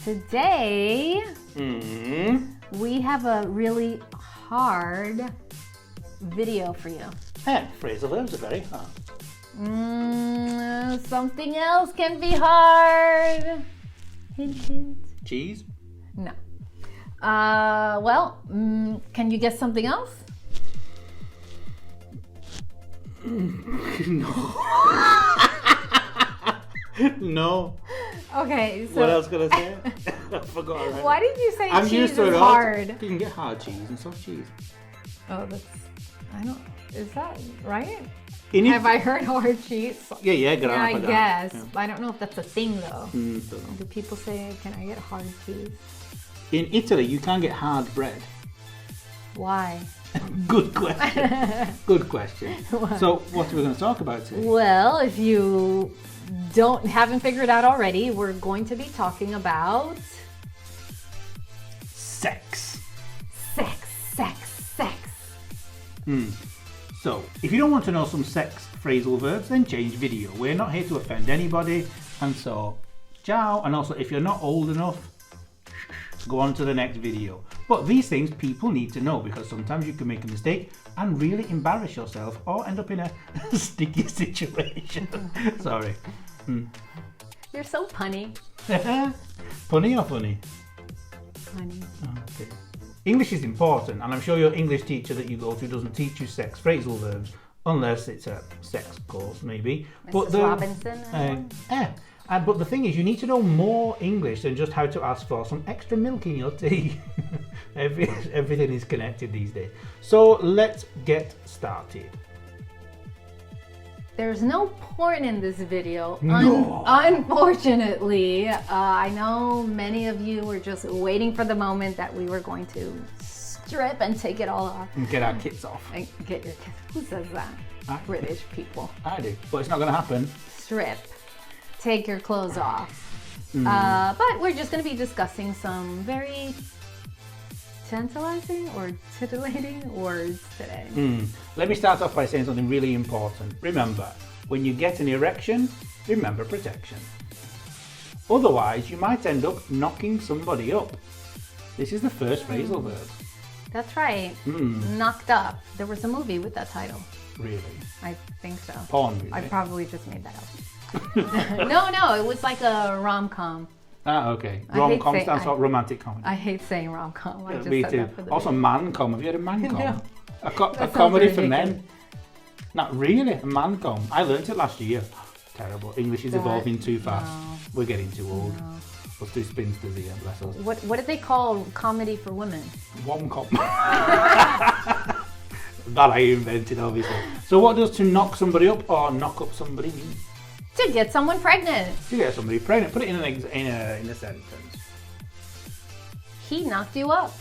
Today, we have a really hard video for you. Yeah, phrasal verbs are very hard. Something else can be hard. Hint, hint. Cheese? No. Can you guess something else? No. No. Okay, so... What else can I say? I forgot already. Why did you say I'm cheese used to is it hard? You can get hard cheese and soft cheese. Oh, is that right? In Have I heard hard cheese? Yeah, Yeah, I guess. Yeah. I don't know if that's a thing though. Don't know. Do people say, can I get hard cheese? In Italy, you can get hard bread. Why? Good question. Good question. So, what are we going to talk about today? Well, if you haven't figured out already, we're going to be talking about Sex. Sex. So, if you don't want to know some sex phrasal verbs, then change video. We're not here to offend anybody, and so, ciao. And also, if you're not old enough, go on to the next video. But these things people need to know, because sometimes you can make a mistake and really embarrass yourself or end up in a sticky situation. Sorry. You're so punny. Funny or funny? Funny. Okay. English is important, and I'm sure your English teacher that you go to doesn't teach you sex phrasal verbs, unless it's a sex course maybe. Mrs. Robinson? But the thing is, you need to know more English than just how to ask for some extra milk in your tea. Everything is connected these days. So let's get started. There's no porn in this video, No. Unfortunately. I know many of you were just waiting for the moment that we were going to strip and take it all off. And get our kits off. And get your kids. Who says that? British people. I do, but it's not going to happen. Strip. Take your clothes off. But we're just going to be discussing some very tantalizing or titillating words today. Let me start off by saying something really important. Remember, when you get an erection, remember protection. Otherwise, you might end up knocking somebody up. This is the first phrasal verb. That's right. Knocked up. There was a movie with that title. Really? I think so. Porn movie? I probably just made that up. No, it was like a rom-com. Ah, okay. Rom-com stands for romantic comedy. I hate saying rom-com. I just Me said too. that for the Also, man-com. Have you had a man-com? No. A That comedy sounds for men. ridiculous. Not really, a man-com. I learnt it last year. Terrible. English is evolving too fast. No. We're getting too old. No. Let's do spinsters here, bless us. What did they call comedy for women? Wom-com. That I invented, obviously. So what does to knock somebody up or knock up somebody mean? To get someone pregnant. To get somebody pregnant. Put it in a sentence. He knocked you up.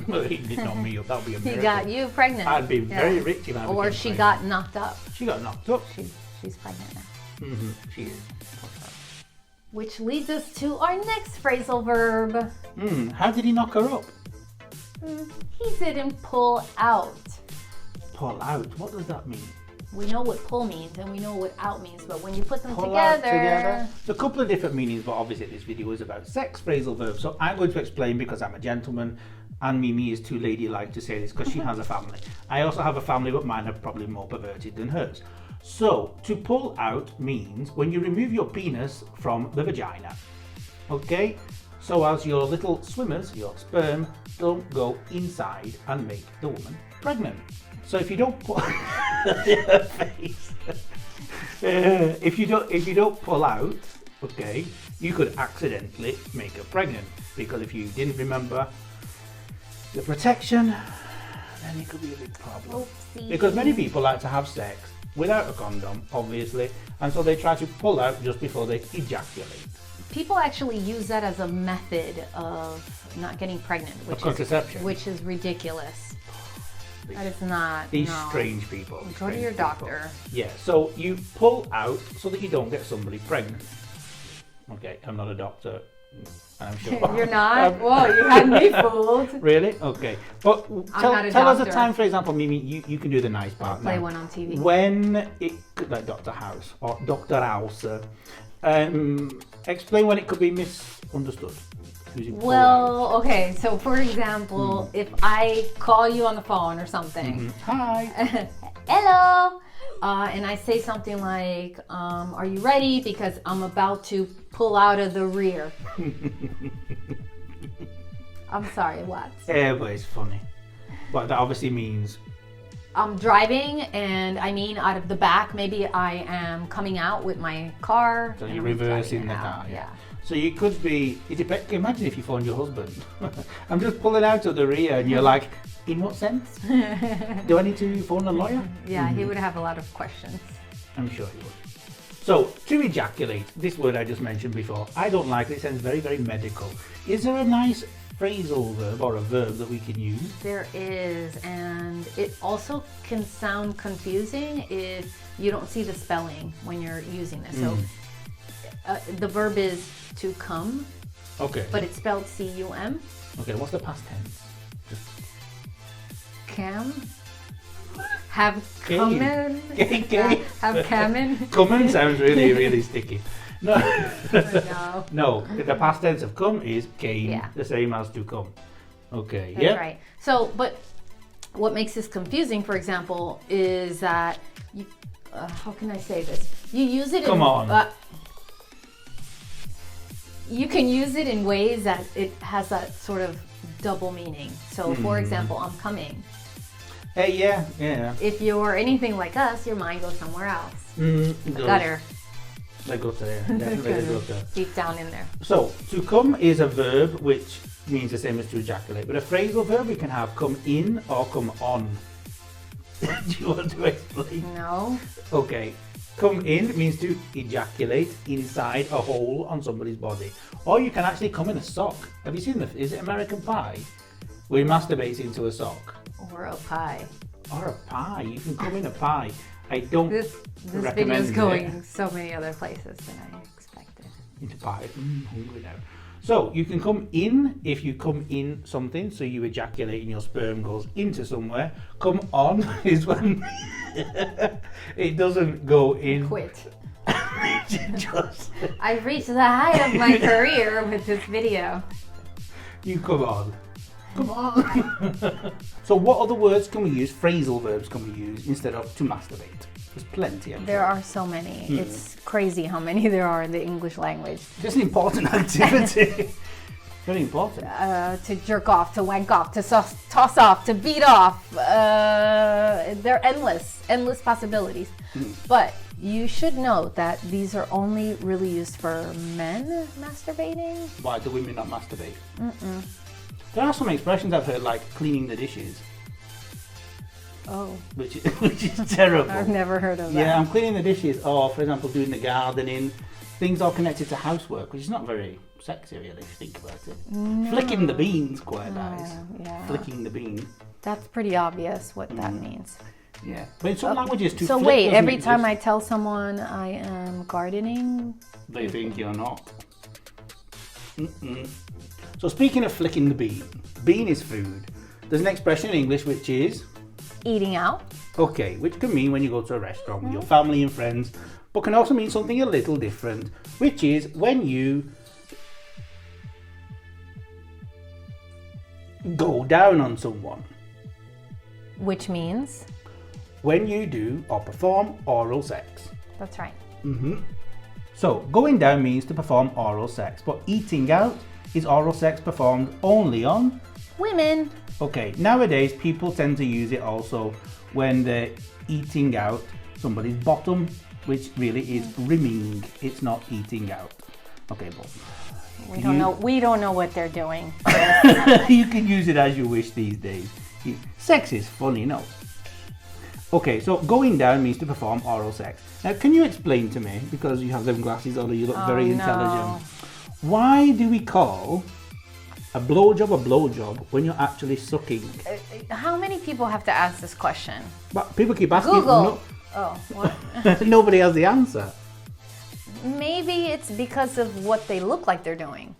Well, he did knock me up. That would be a He miracle. got you pregnant. I'd be very rich if I Or became she pregnant. got knocked up. She got knocked up. She's pregnant now. She is. Which leads us to our next phrasal verb. How did he knock her up? He didn't pull out. Pull out. What does that mean? We know what pull means and we know what out means, but when you put them Pull out together. together. There's a couple of different meanings, but obviously this video is about sex phrasal verbs. So I'm going to explain because I'm a gentleman and Mimi is too ladylike to say this because she has a family. I also have a family, but mine are probably more perverted than hers. So to pull out means when you remove your penis from the vagina. Okay? So as your little swimmers, your sperm, don't go inside and make the woman pregnant. So if you don't pull if you don't pull out, okay, you could accidentally make her pregnant, because if you didn't remember the protection, then it could be a big problem. Oopsie. Because many people like to have sex without a condom, obviously, and so they try to pull out just before they ejaculate. People actually use that as a method of not getting pregnant, Contraception. which is ridiculous. That is not. These no. strange people. Go to strange your people. doctor. Yeah, so you pull out so that you don't get somebody pregnant. Okay, I'm not a doctor. I'm sure. You're not? Whoa, you had me fooled. Really? Okay. But tell not a us a doctor. time, for example, Mimi, you can do the nice part Play now. one on TV. When it, like Dr. House or Dr. House, explain when it could be misunderstood. confusing. Well, okay, so for example, if I call you on the phone or something, Hi. hello, and I say something like, are you ready? Because I'm about to pull out of the rear. I'm sorry, what? Yeah, but it's funny. But that obviously means I'm driving and I mean out of the back. Maybe I am coming out with my car. so and you're I'm reversing driving the it car. out. Yeah. So you could be. Imagine if you phoned your husband. I'm just pulling out of the rear, and you're like, in what sense? Do I need to phone a lawyer? Yeah, he would have a lot of questions. I'm sure he would. So, to ejaculate, this word I just mentioned before, I don't like it. It sounds very, very medical. Is there a nice phrasal verb or a verb that we can use? There is, and it also can sound confusing if you don't see the spelling when you're using this. So, the verb is to come, Okay. but it's spelled C-U-M. Okay, what's the past tense? Cam. Have Came. come Came. Have come in. Come sounds really, really sticky. No. No. No, the past tense of come is came, Yeah. the same as to come. Okay, That's yeah. right. So, but what makes this confusing, for example, is that you, how can I say this? You use it. Come on. You can use it in ways that it has that sort of double meaning. So, for example, I'm coming. Hey, yeah. If you're anything like us, your mind goes somewhere else. Gutter. The gutter, definitely the gutter. Deep down in there. So, to come is a verb which means the same as to ejaculate, but a phrasal verb we can have come in or come on. Do you want to explain? No. Okay. Come in means to ejaculate inside a hole on somebody's body. Or you can actually come in a sock. Have you seen is it American Pie? Where he masturbates into a sock. Or a pie. Or a pie. You can come in a pie. I don't This video recommend is it. going so many other places than I expected. Into pie. Hungry now. So you can come in if you come in something, so you ejaculate and your sperm goes into somewhere. Come on is when it doesn't go in. Quit. Just, I've reached the height of my career with this video. you come on. Come on. So what other words can we use? Phrasal verbs can we use instead of to masturbate? There's plenty. I'm There sure. are so many. It's crazy how many there are in the English language. Just an important activity. Very important. To jerk off, to wank off, to toss off, to beat off. They're endless possibilities. But you should note that these are only really used for men masturbating. Why do women not masturbate? There are some expressions I've heard like cleaning the dishes, Oh, which is terrible. I've never heard of that. Yeah, I'm cleaning the dishes, or for example, doing the gardening. Things all connected to housework, which is not very sexy, really, if you think about it. No. Flicking the beans, quite nice. Yeah. Flicking the bean. That's pretty obvious what that means. Yeah, but in some languages, to So flick wait, doesn't every time I exist. tell someone I am gardening, They think you're not. So speaking of flicking the bean is food. There's an expression in English which is eating out. okay, which can mean when you go to a restaurant with your family and friends, but can also mean something a little different, which is when you go down on someone. Which means? When you do or perform oral sex. That's right. So, going down means to perform oral sex, but eating out is oral sex performed only on. Women. Okay, nowadays people tend to use it also when they're eating out somebody's bottom, which really is rimming. It's not eating out. Okay, but We don't know. We don't know what they're doing. you can use it as you wish these days. Sex is funny, no? Okay, so going down means to perform oral sex. Now, can you explain to me, because you have them glasses on and you look very intelligent, why do we call a blowjob when you're actually sucking? How many people have to ask this question? But people keep asking. Google. Oh, what? Nobody has the answer. Maybe it's because of what they look like they're doing.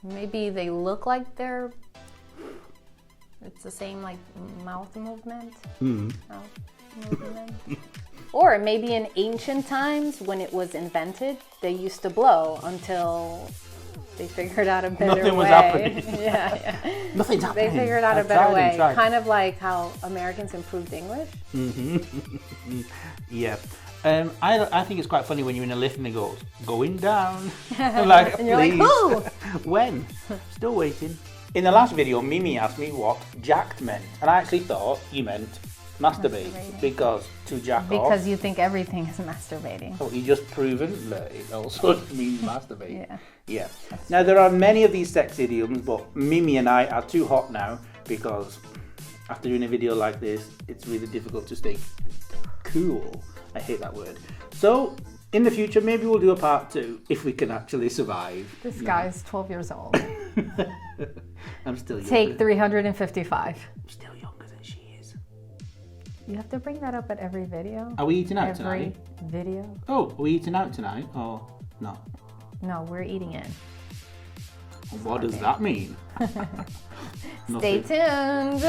Maybe they look like they're. It's the same like mouth movement. Mouth movement. Or maybe in ancient times when it was invented, they used to blow until They figured out a better way. Nothing was happening. Yeah. Nothing's happening. They figured out a I've better tried and way. tried. Kind of like how Americans improved English. Yeah. I think it's quite funny when you're in a lift and it goes, going down. Like, And you're like, please. who? When? Still waiting. In the last video, Mimi asked me what jacked meant. And I actually thought you meant masturbate. Because to jack off. Because you think everything is masturbating. Oh, you just proven that it also means masturbate. Yeah. Now, there are many of these sex idioms, but Mimi and I are too hot now because after doing a video like this, it's really difficult to stay cool. I hate that word. So, in the future, maybe we'll do a part 2 if we can actually survive. This guy's 12 years old. I'm still younger. Take 355. I'm still younger than she is. You have to bring that up at every video. Are we eating out tonight? Every video. Oh, are we eating out tonight or not? No, we're eating in. What does that mean? Stay tuned.